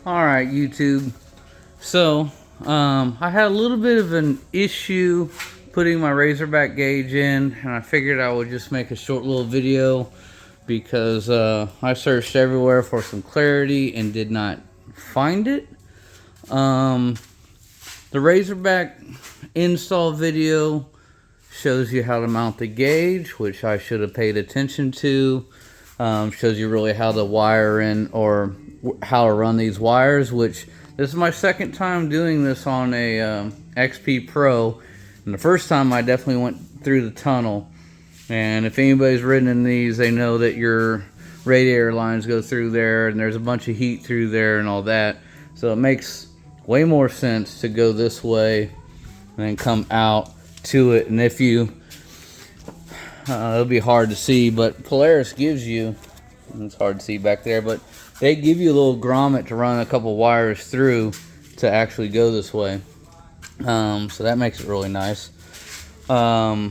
Alright, YouTube. So, I had a little bit of an issue putting my Razorback gauge in, and I figured I would just make a short little video because I searched everywhere for some clarity and did not find it. The Razorback install video shows you how to mount the gauge, which I should have paid attention to. Shows you really how to wire in or how to run these wires, which this is my second time doing this on a XP Pro, and the first time I definitely went through the tunnel. And if anybody's ridden in these, they know that your radiator lines go through there and there's a bunch of heat through there and all that, so it makes way more sense to go this way and then come out to it. And if you it'll be hard to see, but Polaris gives you, it's hard to see back there, but they give you a little grommet to run a couple wires through to actually go this way. So that makes it really nice. But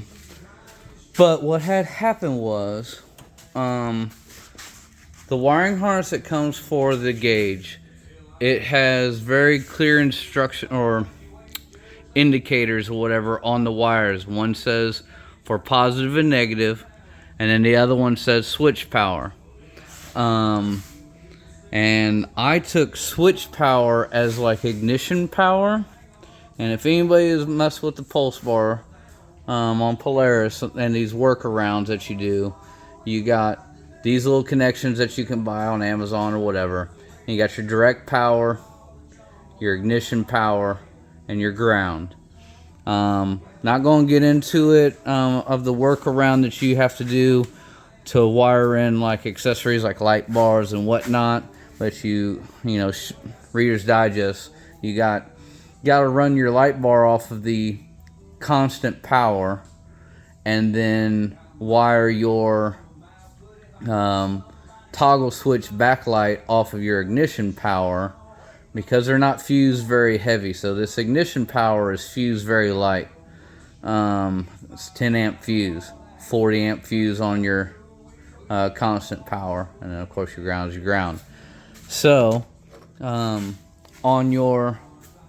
what had happened was, the wiring harness that comes for the gauge, it has very clear instruction or indicators or whatever on the wires. One says for positive and negative, and then the other one says switch power. And I took switch power as like ignition power. And if anybody has messed with the pulse bar on Polaris and these workarounds that you do, you got these little connections that you can buy on Amazon or whatever. And you got your direct power, your ignition power, and your ground. Not going to get into it of the workaround that you have to do to wire in like accessories like light bars and whatnot. But you know, Reader's Digest, you got to run your light bar off of the constant power, and then wire your toggle switch backlight off of your ignition power, because they're not fused very heavy. So this ignition power is fused very light. It's 10 amp fuse, 40 amp fuse on your constant power, and then of course your ground is your ground. So on your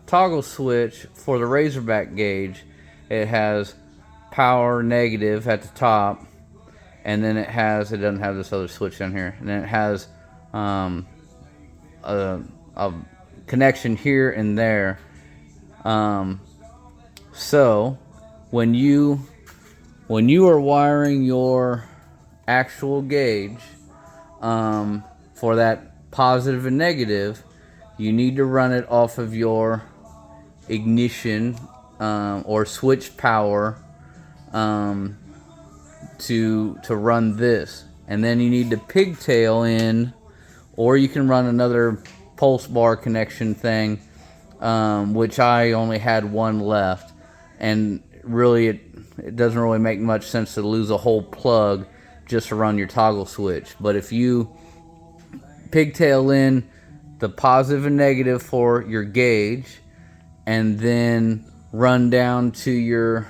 toggle switch for the Razorback gauge, it has power negative at the top, and then it doesn't have this other switch down here, and then it has a connection here and there. So when you are wiring your actual gauge for that positive and negative, you need to run it off of your ignition or switch power to run this. And then you need to pigtail in, or you can run another pulse bar connection thing, which I only had one left, and really it doesn't really make much sense to lose a whole plug just to run your toggle switch. But if you pigtail in the positive and negative for your gauge, and then run down to your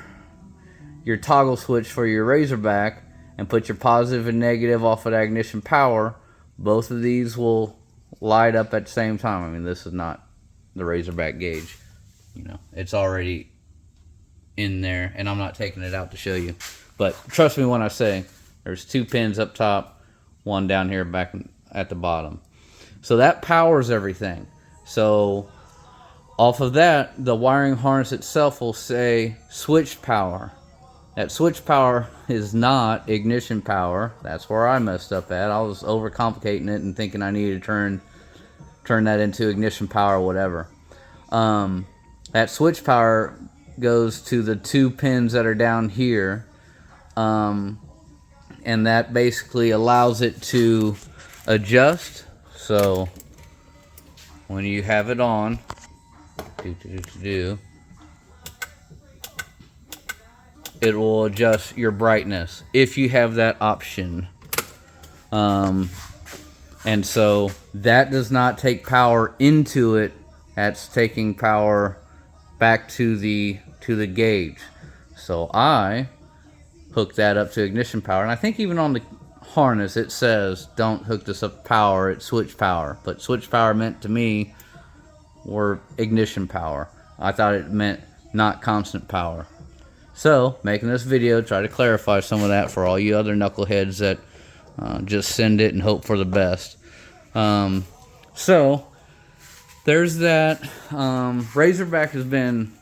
toggle switch for your Razorback, and put your positive and negative off of that ignition power, both of these will light up at the same time. I mean, this is not the Razorback gauge, you know, it's already in there, and I'm not taking it out to show you, but trust me when I say there's 2 pins up top, one down here back at the bottom. So that powers everything. So off of that, the wiring harness itself will say switch power. That switch power is not ignition power. That's where I messed up at. I was overcomplicating it and thinking I needed to turn that into ignition power or whatever. That switch power goes to the 2 pins that are down here, and that basically allows it to adjust. So when you have it on, it will adjust your brightness if you have that option. And so that does not take power into it. That's taking power back to the gauge. So I hooked that up to ignition power, and I think even on harness it says don't hook this up to power, it's switch power, but switch power meant to me were ignition power. I thought it meant not constant power. So making this video, try to clarify some of that for all you other knuckleheads that just send it and hope for the best. So there's that. Razorback has been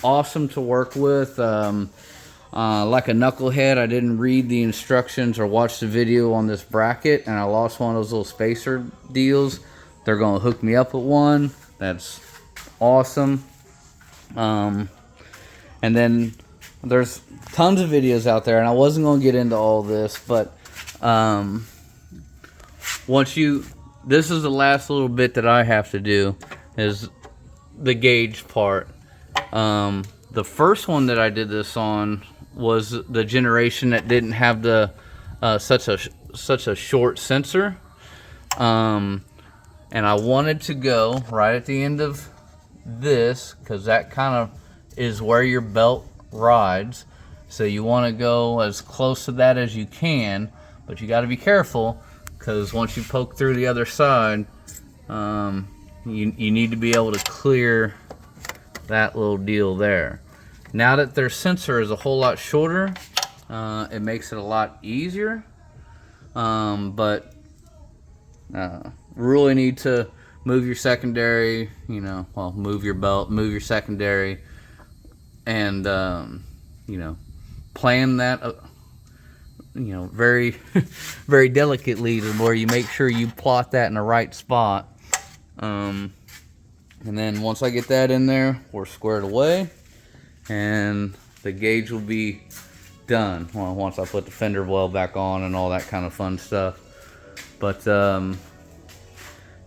awesome to work with. Like a knucklehead, I didn't read the instructions or watch the video on this bracket, and I lost one of those little spacer deals. They're going to hook me up with one. That's awesome. And then there's tons of videos out there, and I wasn't going to get into all this, but this is the last little bit that I have to do, is the gauge part. The first one that I did this on was the generation that didn't have the such a short sensor, and I wanted to go right at the end of this because that kind of is where your belt rides, so you want to go as close to that as you can, but you got to be careful because once you poke through the other side, you need to be able to clear that little deal there. Now that their sensor is a whole lot shorter, it makes it a lot easier, but really need to move your secondary, move your belt, move your secondary, and plan that very very delicately, to where you make sure you plot that in the right spot. And then once I get that in there, we're squared away, and the gauge will be done. Well, once I put the fender well back on and all that kind of fun stuff. But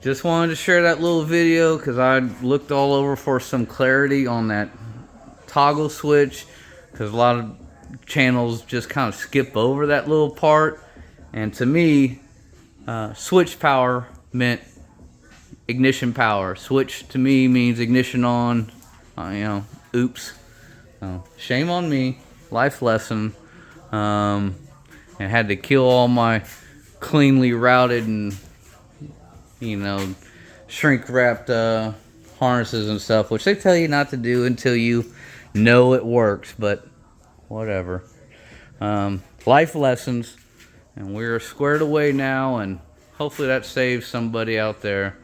just wanted to share that little video because I looked all over for some clarity on that toggle switch, because a lot of channels just kind of skip over that little part, and to me, switch power meant ignition power. Switch to me means ignition on. Oops. Shame on me. Life lesson. And had to kill all my cleanly routed and shrink wrapped harnesses and stuff, which they tell you not to do until you know it works, but whatever. Life lessons, and we're squared away now, and hopefully that saves somebody out there.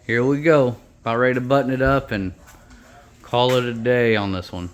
Here we go, about ready to button it up and call it a day on this one.